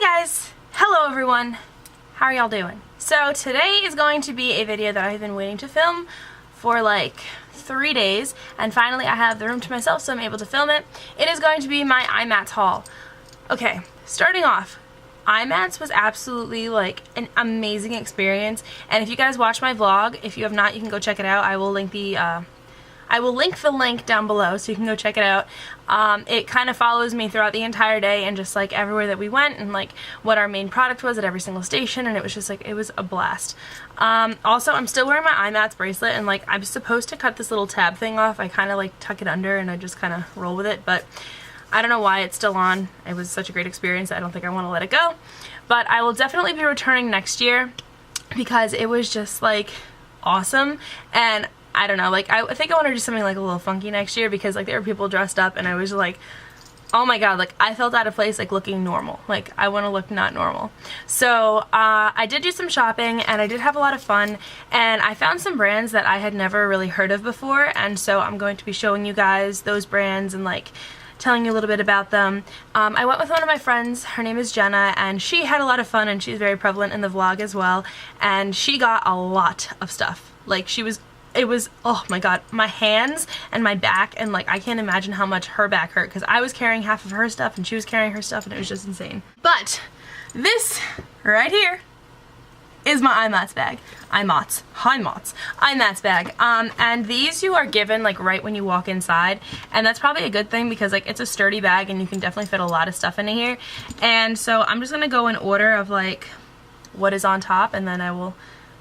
Hi guys! Hello everyone! How are y'all doing? So today is going to be a video that I've been waiting to film for like 3 days, and finally I have the room to myself so I'm able to film it. It is going to be my Imats haul. Okay, starting off, Imats was absolutely like an amazing experience, and if you guys watch my vlog, if you have not, you can go check it out. I will link the link down below so you can go check it out. It kind of follows me throughout the entire day and just like everywhere that we went and like what our main product was at every single station, and it was just like, it was a blast. Also, I'm still wearing my Imats bracelet, and like I'm supposed to cut this little tab thing off. I kind of like tuck it under and I just kind of roll with it, but I don't know why it's still on. It was such a great experience. I don't think I want to let it go, but I will definitely be returning next year because it was just like awesome. And I don't know, like I think I want to do something like a little funky next year because like there were people dressed up and I was like, oh my god, like I felt out of place like looking normal. Like I want to look not normal. So I did do some shopping and I did have a lot of fun, and I found some brands that I had never really heard of before, and so I'm going to be showing you guys those brands and like telling you a little bit about them. I went with one of my friends, her name is Jenna, and she had a lot of fun and she's very prevalent in the vlog as well, and she got a lot of stuff. Like it was, oh my god, my hands and my back, and like I can't imagine how much her back hurt because I was carrying half of her stuff and she was carrying her stuff, and it was just insane. But this right here is my Imats bag. Imats bag. And these you are given like right when you walk inside, and that's probably a good thing because like it's a sturdy bag and you can definitely fit a lot of stuff into here. And so I'm just gonna go in order of like what is on top, and then I will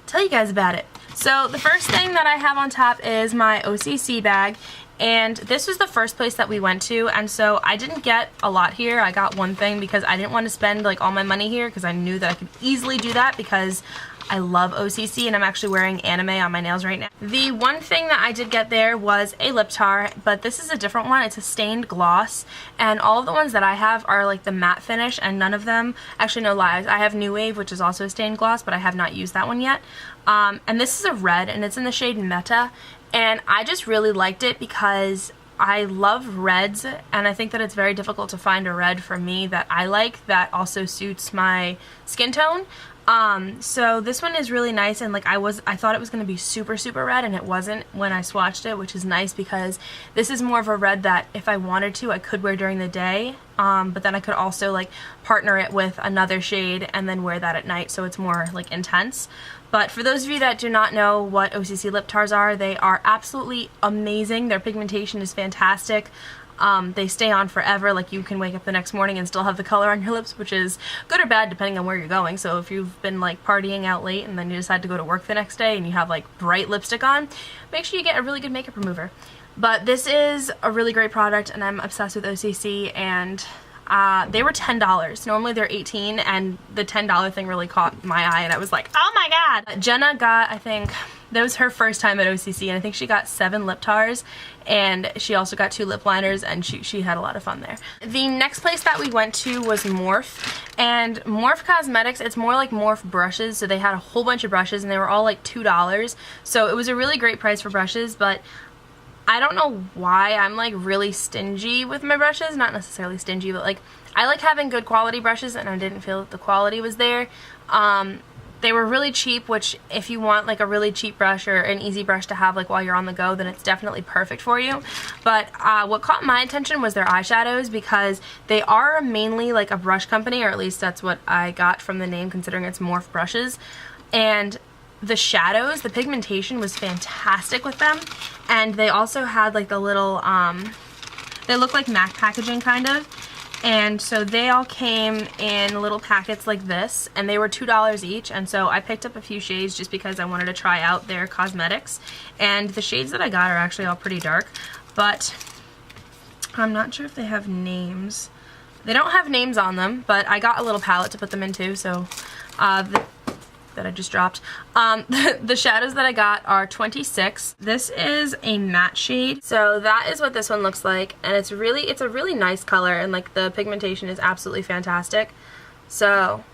tell you guys about it. So the first thing that I have on top is my OCC bag, and this was the first place that we went to, and so I didn't get a lot here. I got one thing because I didn't want to spend like all my money here because I knew that I could easily do that because I love OCC and I'm actually wearing anime on my nails right now. The one thing that I did get there was a lip tar, but this is a different one. It's a stained gloss, and all of the ones that I have are like the matte finish, and none of them, actually no lies, I have New Wave, which is also a stained gloss, but I have not used that one yet. And this is a red, and it's in the shade Meta, and I just really liked it because I love reds, and I think that it's very difficult to find a red for me that I like that also suits my skin tone. So this one is really nice, and like I thought it was going to be super red, and it wasn't when I swatched it, which is nice because this is more of a red that if I wanted to I could wear during the day, but then I could also like partner it with another shade and then wear that at night, so it's more like intense. But for those of you that do not know what OCC lip tars are, they are absolutely amazing. Their pigmentation is fantastic. They stay on forever. Like you can wake up the next morning and still have the color on your lips, which is good or bad depending on where you're going. So if you've been like partying out late and then you decide to go to work the next day and you have like bright lipstick on, make sure you get a really good makeup remover. But this is a really great product, and I'm obsessed with OCC, and they were $10. Normally they're $18, and the $10 thing really caught my eye, and I was like, oh my god! Jenna got, I think, that was her first time at OCC, and I think she got 7 lip tars, and she also got 2 lip liners, and she had a lot of fun there. The next place that we went to was Morph, and Morph Cosmetics, it's more like Morph brushes, so they had a whole bunch of brushes, and they were all like $2, so it was a really great price for brushes, but I don't know why I'm like really stingy with my brushes. Not necessarily stingy, but like I like having good quality brushes, and I didn't feel that the quality was there. They were really cheap, which if you want like a really cheap brush or an easy brush to have like while you're on the go, then it's definitely perfect for you. But what caught my attention was their eyeshadows, because they are mainly like a brush company, or at least that's what I got from the name considering it's Morph brushes. And the shadows, the pigmentation was fantastic with them, and they also had like the little, they look like MAC packaging kind of, and so they all came in little packets like this, and they were $2 each, and so I picked up a few shades just because I wanted to try out their cosmetics, and the shades that I got are actually all pretty dark, but I'm not sure if they have names. They don't have names on them, but I got a little palette to put them into, so that I just dropped. The shadows that I got are 26. This is a matte shade, so that is what this one looks like, and it's a really nice color, and like the pigmentation is absolutely fantastic. So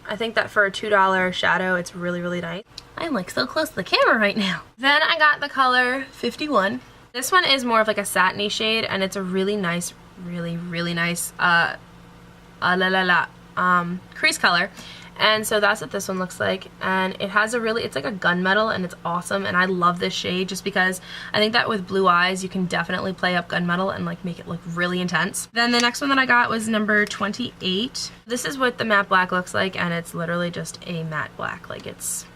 I think that for a $2 shadow, it's really nice. I'm like so close to the camera right now. Then I got the color 51. This one is more of like a satiny shade, and it's a really nice, really nice crease color. And so that's what this one looks like, and it has a really, it's like a gunmetal, and it's awesome, and I love this shade just because I think that with blue eyes you can definitely play up gunmetal and like make it look really intense. Then the next one that I got was number 28. This is what the matte black looks like, and it's literally just a matte black, like it's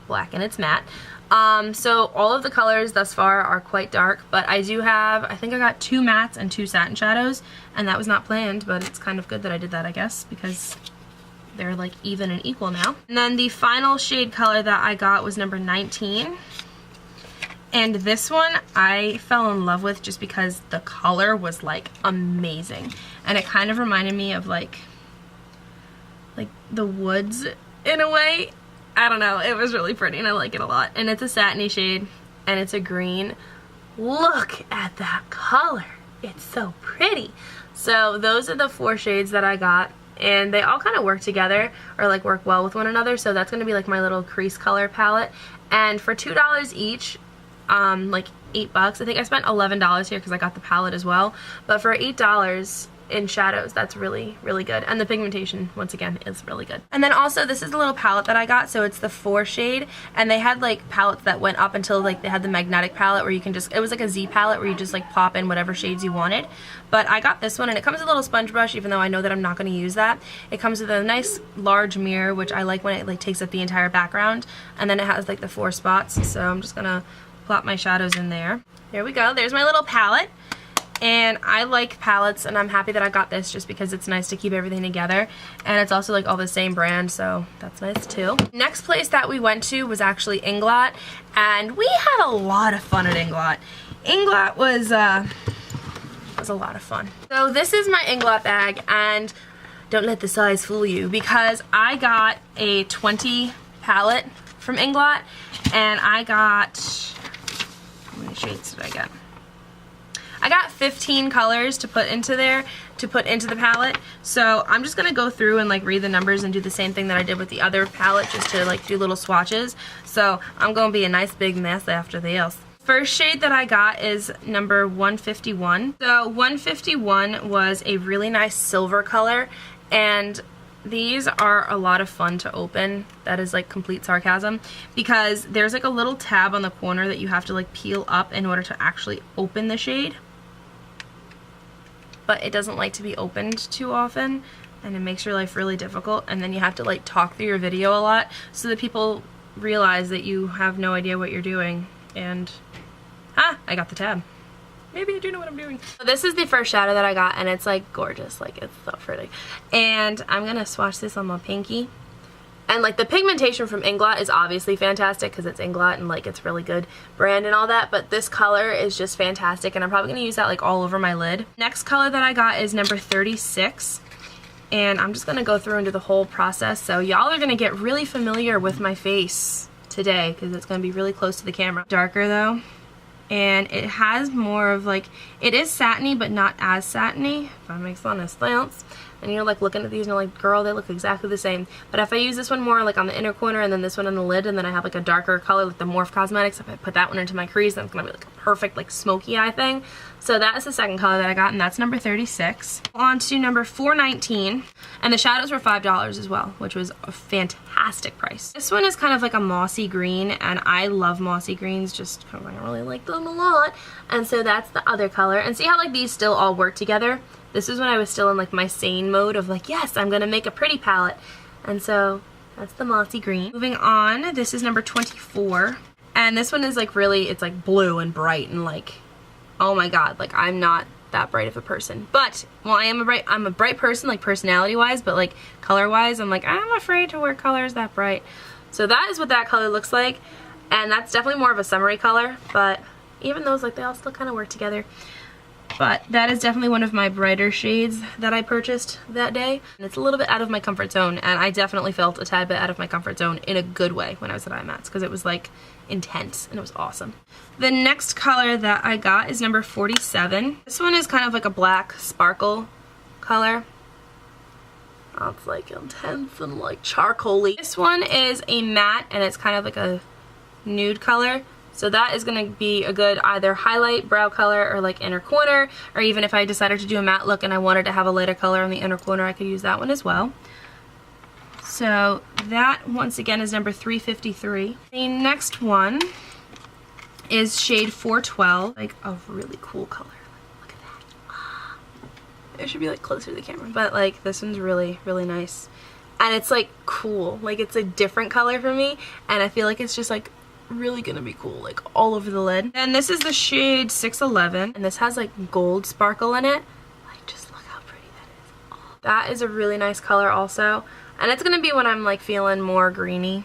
black and it's matte. So all of the colors thus far are quite dark, but I do have, I think I got 2 mattes and 2 satin shadows, and that was not planned, but it's kind of good that I did that, I guess, because they're like even and equal now. And then the final shade color that I got was number 19. And this one I fell in love with just because the color was like amazing. And it kind of reminded me of like the woods in a way. I don't know, it was really pretty and I like it a lot. And it's a satiny shade and it's a green. Look at that color. It's so pretty. So those are the 4 shades that I got. And they all kind of work together, or like work well with one another, so that's going to be like my little crease color palette. And for $2 each, like $8, I think I spent $11 here because I got the palette as well, but for $8 in shadows, that's really, really good. And the pigmentation, once again, is really good. And then also, this is a little palette that I got, so it's the 4 shade, and they had like palettes that went up until like they had the magnetic palette where you can just, it was like a Z palette where you just like pop in whatever shades you wanted. But I got this one, and it comes with a little sponge brush, even though I know that I'm not going to use that. It comes with a nice large mirror, which I like when it like takes up the entire background, and then it has like the 4 spots, so I'm just gonna plop my shadows in there. There we go, there's my little palette. And I like palettes, and I'm happy that I got this just because it's nice to keep everything together, and it's also like all the same brand, so that's nice too. Next place that we went to was actually Inglot, and we had a lot of fun at Inglot. Inglot was a lot of fun. So this is my Inglot bag, and don't let the size fool you because I got a 20 palette from Inglot, and I got, how many shades did I get? I got 15 colors to put into there, to put into the palette. So I'm just gonna go through and like read the numbers and do the same thing that I did with the other palette, just to like do little swatches. So I'm gonna be a nice big mess after this. First shade that I got is number 151. So 151 was a really nice silver color, and these are a lot of fun to open. That is like complete sarcasm, because there's like a little tab on the corner that you have to like peel up in order to actually open the shade. But it doesn't like to be opened too often, and it makes your life really difficult, and then you have to like talk through your video a lot so that people realize that you have no idea what you're doing. And I got the tab. Maybe I do know what I'm doing. So this is the first shadow that I got, and it's like gorgeous, like it's so pretty. And I'm gonna swatch this on my pinky. And like the pigmentation from Inglot is obviously fantastic because it's Inglot and like it's really good brand and all that, but this color is just fantastic, and I'm probably gonna use that like all over my lid. Next color that I got is number 36, and I'm just gonna go through and do the whole process, so y'all are gonna get really familiar with my face today because it's gonna be really close to the camera. Darker though, and it has more of like, it is satiny but not as satiny, if that makes any sense. And you're like looking at these and you're like, girl, they look exactly the same. But if I use this one more like on the inner corner and then this one on the lid, and then I have like a darker color like the Morph Cosmetics, if I put that one into my crease, then it's gonna be like a perfect like smoky eye thing. So that is the second color that I got, and that's number 36. On to number 419, and the shadows were $5 as well, which was a fantastic price. This one is kind of like a mossy green, and I love mossy greens just because I really like them a lot. And so that's the other color. And see how like these still all work together? This is when I was still in like my sane mode of like, yes, I'm gonna make a pretty palette. And so that's the mossy green. Moving on, this is number 24. And this one is like really, it's like blue and bright and like, oh my god, like I'm not that bright of a person. But, well, I'm a bright person like personality wise, but like color wise, I'm like, I'm afraid to wear colors that bright. So that is what that color looks like. And that's definitely more of a summery color, but even those, like they all still kind of work together. But that is definitely one of my brighter shades that I purchased that day. And it's a little bit out of my comfort zone, and I definitely felt a tad bit out of my comfort zone in a good way when I was at Imats, because it was like intense and it was awesome. The next color that I got is number 47. This one is kind of like a black sparkle color. Oh, it's like intense and like charcoaly. This one is a matte, and it's kind of like a nude color. So that is going to be a good either highlight, brow color, or like inner corner, or even if I decided to do a matte look and I wanted to have a lighter color on the inner corner, I could use that one as well. So that, once again, is number 353. The next one is shade 412, like a really cool color. Look at that. It should be like closer to the camera, but like this one's really, really nice. And it's like cool, like it's a different color for me, and I feel like it's just like really gonna be cool, like all over the lid. And this is the shade 611, and this has like gold sparkle in it. Like, just look how pretty that is. Oh, that is a really nice color also, and it's gonna be when I'm like feeling more greeny.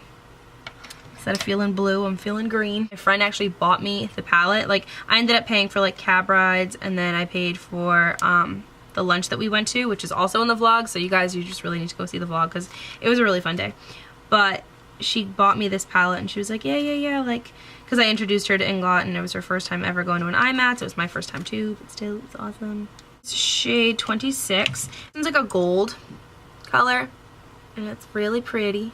Instead of feeling blue, I'm feeling green. My friend actually bought me the palette. Like, I ended up paying for like cab rides, and then I paid for the lunch that we went to, which is also in the vlog, so you guys, you just really need to go see the vlog because it was a really fun day. But she bought me this palette, and she was like, yeah, like, because I introduced her to Inglot, and it was her first time ever going to an Imats. It was my first time too, but still, it's awesome. It's shade 26. It's like a gold color, and it's really pretty.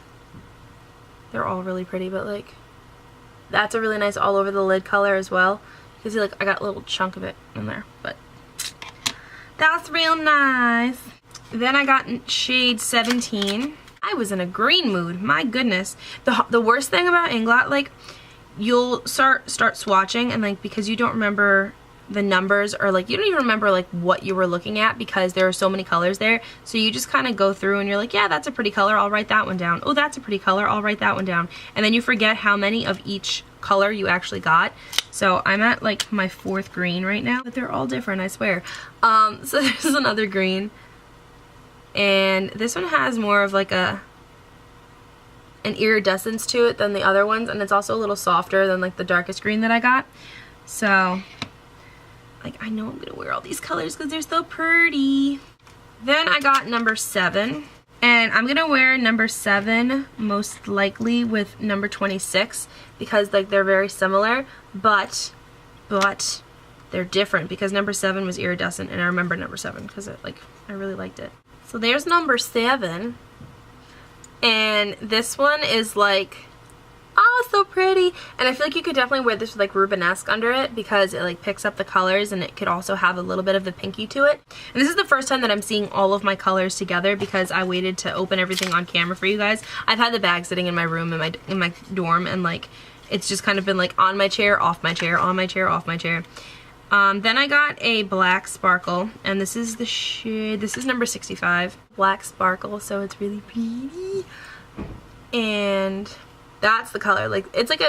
They're all really pretty, but like, that's a really nice all over the lid color as well. You can see like I got a little chunk of it in there, but that's real nice. Then I got shade 17. I was in a green mood, my goodness. The worst thing about Inglot, like, you'll start swatching, and like, because you don't remember the numbers, or like you don't even remember like what you were looking at because there are so many colors there, so you just kind of go through and you're like, yeah, that's a pretty color, I'll write that one down. Oh, that's a pretty color, I'll write that one down. And then you forget how many of each color you actually got. So I'm at like my 4th green right now, but they're all different, I swear. So there's another green, and this one has more of like an iridescence to it than the other ones, and it's also a little softer than like the darkest green that I got. So like, I know I'm gonna wear all these colors because they're so pretty. Then I got number 7, and I'm gonna wear number 7 most likely with number 26 because like they're very similar, but they're different because number 7 was iridescent, and I remember number 7 because I really liked it. So there's number 7, and this one is like, oh, so pretty. And I feel like you could definitely wear this with like Rubenesque under it because it like picks up the colors, and it could also have a little bit of the pinky to it. And this is the first time that I'm seeing all of my colors together because I waited to open everything on camera for you guys. I've had the bag sitting in my room, in my dorm, and like it's just kind of been like on my chair, off my chair, on my chair, off my chair. Then I got a black sparkle, and this is the shade, this is number 65. Black sparkle, so it's really pretty. And that's the color. Like, it's like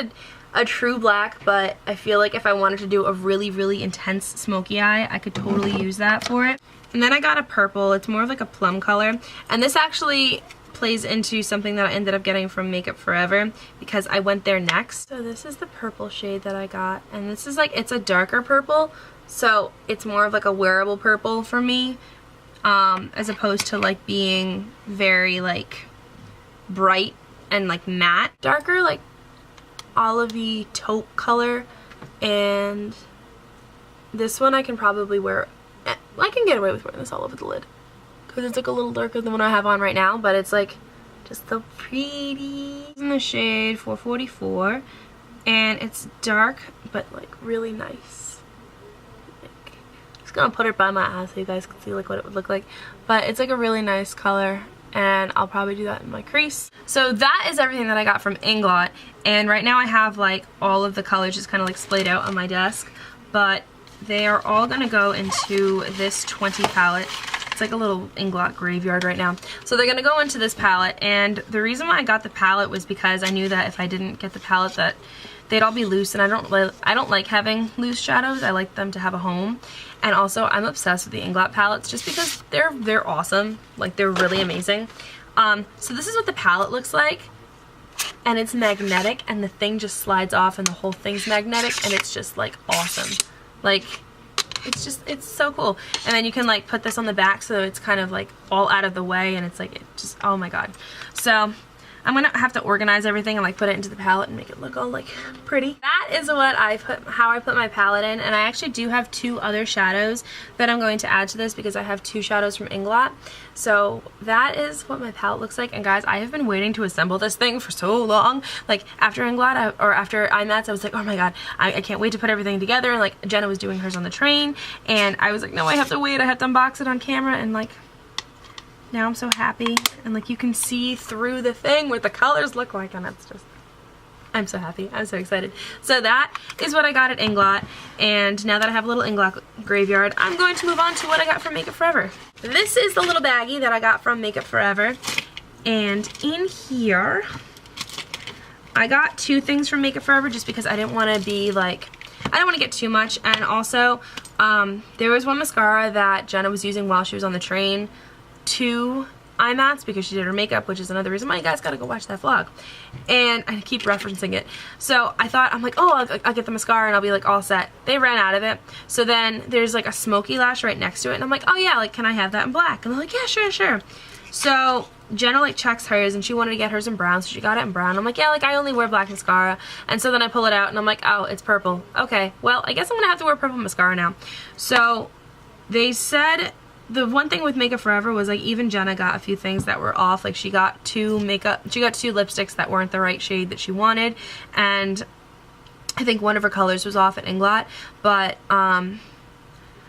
a true black, but I feel like if I wanted to do a really, really intense smoky eye, I could totally use that for it. And then I got a purple. It's more of like a plum color, and this actually plays into something that I ended up getting from Makeup Forever because I went there next. So this is the purple shade that I got, and this is like, it's a darker purple, so it's more of like a wearable purple for me, as opposed to like being very like bright and like matte. Darker, like olivey taupe color. And this one I can probably wear, I can get away with wearing this all over the lid because it's like a little darker than what I have on right now, but it's like just so pretty. It's in the shade 444, and it's dark but like really nice. Like, I'm just gonna put it by my eye so you guys can see like what it would look like, but it's like a really nice color, and I'll probably do that in my crease. So that is everything that I got from Inglot, and right now I have like all of the colors just kind of like splayed out on my desk, but they are all gonna go into this 20 palette. It's like a little Inglot graveyard right now. So they're gonna go into this palette, and the reason why I got the palette was because I knew that if I didn't get the palette that they'd all be loose, and I don't like having loose shadows. I like them to have a home. And also I'm obsessed with the Inglot palettes just because they're awesome. Like, they're really amazing. So this is what the palette looks like, and it's magnetic, and the thing just slides off, and the whole thing's magnetic, and it's just like awesome. Like, it's so cool. And then you can like put this on the back so it's kind of like all out of the way, and it's like, it just, oh my god. So I'm gonna have to organize everything and like put it into the palette and make it look all like pretty. That is how I put my palette in, and I actually do have 2 other shadows that I'm going to add to this because I have 2 shadows from Inglot. So that is what my palette looks like. And guys, I have been waiting to assemble this thing for so long. Like after Inglot or after Imats, I was like, oh my god, I can't wait to put everything together. And like Jenna was doing hers on the train, and I was like, no, I have to wait. I have to unbox it on camera, and like now I'm so happy, and like you can see through the thing what the colors look like, and it's just, I'm so happy. I'm so excited. So that is what I got at Inglot, and now that I have a little Inglot graveyard, I'm going to move on to what I got from Makeup Forever. This is the little baggie that I got from Makeup Forever, and in here I got 2 things from Makeup Forever just because I didn't want to be like, I don't want to get too much. And also there was one mascara that Jenna was using while she was on the train to Imats because she did her makeup, which is another reason why you guys gotta go watch that vlog. And I keep referencing it. So I thought, I'm like, oh, I'll get the mascara and I'll be like all set. They ran out of it. So then there's like a smoky lash right next to it, and I'm like, oh yeah, like can I have that in black? And they're like, yeah, sure. So Jenna like checks hers, and she wanted to get hers in brown, so she got it in brown. I'm like, yeah, like I only wear black mascara. And so then I pull it out and I'm like, oh, it's purple. Okay, well, I guess I'm gonna have to wear purple mascara now. So they said the one thing with Makeup Forever was like even Jenna got a few things that were off. Like she got 2 lipsticks that weren't the right shade that she wanted, and I think one of her colors was off at Inglot. But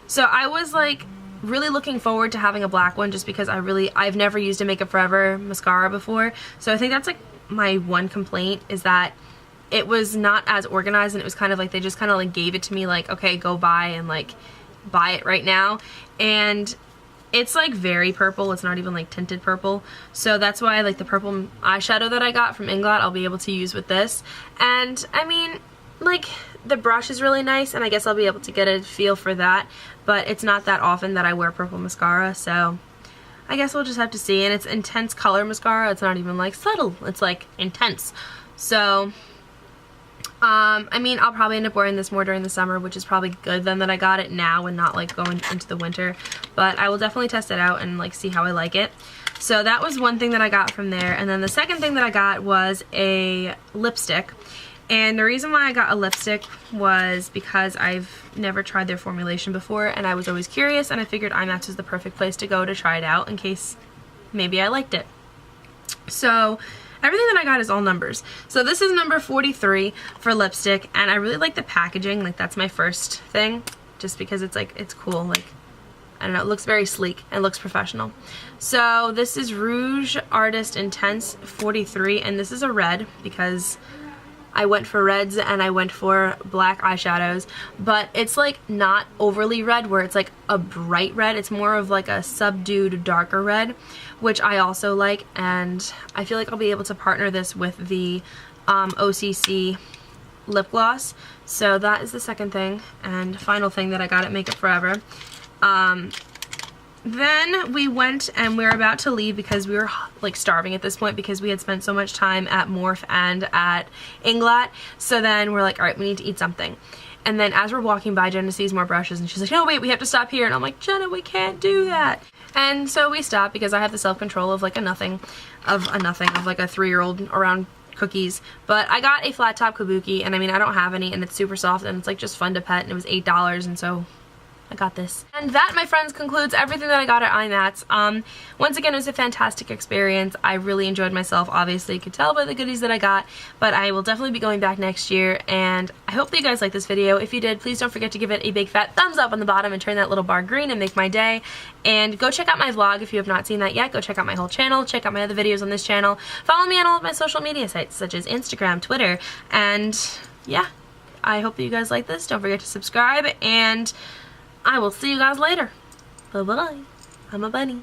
so I was like really looking forward to having a black one just because I've never used a Makeup Forever mascara before. So I think that's like my one complaint, is that it was not as organized, and it was kind of like they just kind of like gave it to me like, okay, go buy and like buy it right now. And it's like very purple. It's not even like tinted purple. So that's why like the purple eyeshadow that I got from Inglot I'll be able to use with this. And I mean, like the brush is really nice, and I guess I'll be able to get a feel for that. But it's not that often that I wear purple mascara, so I guess we'll just have to see. And it's intense color mascara. It's not even like subtle. It's like intense. So I mean, I'll probably end up wearing this more during the summer, which is probably good then that I got it now and not like going into the winter. But I will definitely test it out and like see how I like it. So that was one thing that I got from there. And then the second thing that I got was a lipstick. And the reason why I got a lipstick was because I've never tried their formulation before, and I was always curious, and I figured Imats was the perfect place to go to try it out in case maybe I liked it. So everything that I got is all numbers. So this is number 43 for lipstick, and I really like the packaging. Like that's my first thing, just because it's like, it's cool. Like, I don't know, it looks very sleek and looks professional. So this is Rouge Artist Intense 43, and this is a red because I went for reds and I went for black eyeshadows, but it's like not overly red where it's like a bright red. It's more of like a subdued darker red, which I also like, and I feel like I'll be able to partner this with the OCC lip gloss. So that is the second thing and final thing that I got at Makeup Forever. Then we went and we were about to leave because we were like starving at this point because we had spent so much time at Morph and at Inglot. So then we're like, all right, we need to eat something. And then as we're walking by, Jenna sees more brushes and she's like, no, wait, we have to stop here. And I'm like, Jenna, we can't do that. And so we stopped because I have the self-control of like a nothing, of like a 3-year-old around cookies. But I got a flat top kabuki, and I mean, I don't have any, and it's super soft and it's like just fun to pet, and it was $8, and so I got this. And that, my friends, concludes everything that I got at Imats. Once again, it was a fantastic experience. I really enjoyed myself. Obviously, you could tell by the goodies that I got, but I will definitely be going back next year, and I hope that you guys liked this video. If you did, please don't forget to give it a big fat thumbs up on the bottom and turn that little bar green and make my day. And go check out my vlog if you have not seen that yet. Go check out my whole channel. Check out my other videos on this channel. Follow me on all of my social media sites, such as Instagram, Twitter, and yeah, I hope that you guys like this. Don't forget to subscribe, and I will see you guys later. Bye-bye. I'm a bunny.